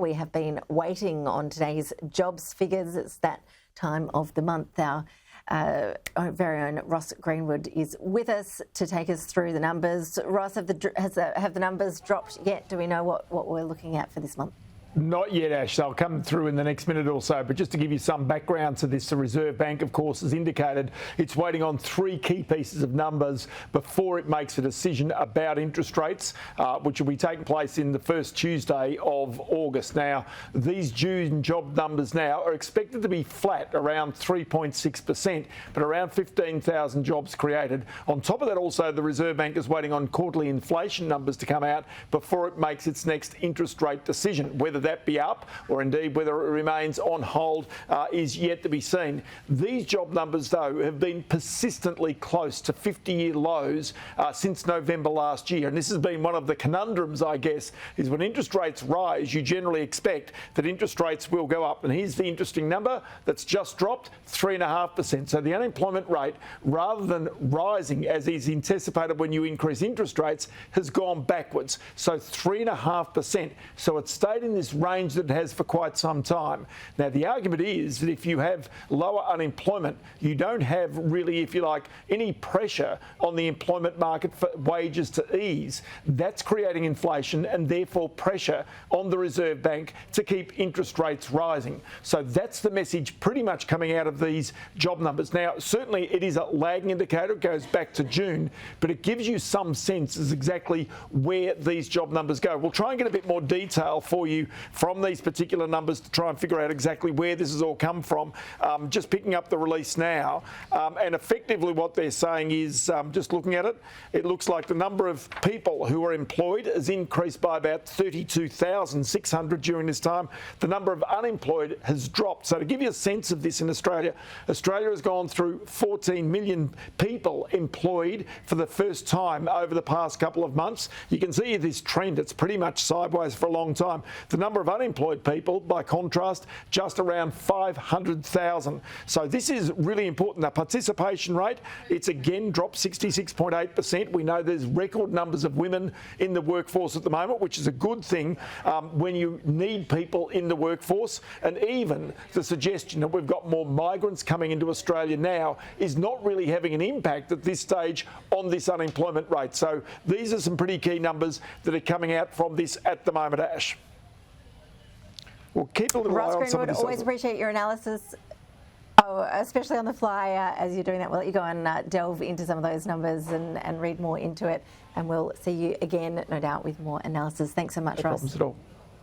We have been waiting on today's jobs figures. It's that time of the month. Our very own Ross Greenwood is with us to take us through the numbers. Ross, have the numbers dropped yet? Do we know what we're looking at for this month? Not yet, Ash. They'll come through in the next minute or so. But just to give you some background to this, the Reserve Bank, of course, has indicated it's waiting on three key pieces of numbers before it makes a decision about interest rates, which will be taking place in the first Tuesday of August. Now, these June job numbers now are expected to be flat, around 3.6%, but around 15,000 jobs created. On top of that, also, the Reserve Bank is waiting on quarterly inflation numbers to come out before it makes its next interest rate decision. Whether that be up or indeed whether it remains on hold is yet to be seen. These job numbers, though, have been persistently close to 50-year lows since November last year. And this has been one of the conundrums, I guess, is when interest rates rise, you generally expect that interest rates will go up. And here's the interesting number that's just dropped, 3.5%. So the unemployment rate, rather than rising as is anticipated when you increase interest rates, has gone backwards. So 3.5%. So it stayed in this range that it has for quite some time. Now, the argument is that if you have lower unemployment, you don't have really, if you like, any pressure on the employment market for wages to ease. That's creating inflation and therefore pressure on the Reserve Bank to keep interest rates rising. So that's the message pretty much coming out of these job numbers. Now, certainly it is a lagging indicator. It goes back to June, but it gives you some sense as exactly where these job numbers go. We'll try and get a bit more detail for you from these particular numbers to try and figure out exactly where this has all come from. Just picking up the release now, and effectively what they're saying is, just looking at it, it looks like the number of people who are employed has increased by about 32,600 during this time. The number of unemployed has dropped. So to give you a sense of this in Australia, Australia has gone through 14 million people employed for the first time over the past couple of months. You can see this trend. It's pretty much sideways for a long time. The number of unemployed people, by contrast, just around 500,000. So this is really important. The participation rate, it's again dropped 66.8%. We know there's record numbers of women in the workforce at the moment, which is a good thing when you need people in the workforce. And even the suggestion that we've got more migrants coming into Australia now is not really having an impact at this stage on this unemployment rate. So these are some pretty key numbers that are coming out from this at the moment, Ash. We'll keep a little eye on some of this. Always appreciate your analysis, especially on the fly as you're doing that. We'll let you go and delve into some of those numbers and read more into it. And we'll see you again, no doubt, with more analysis. Thanks so much, Ross. No problems at all.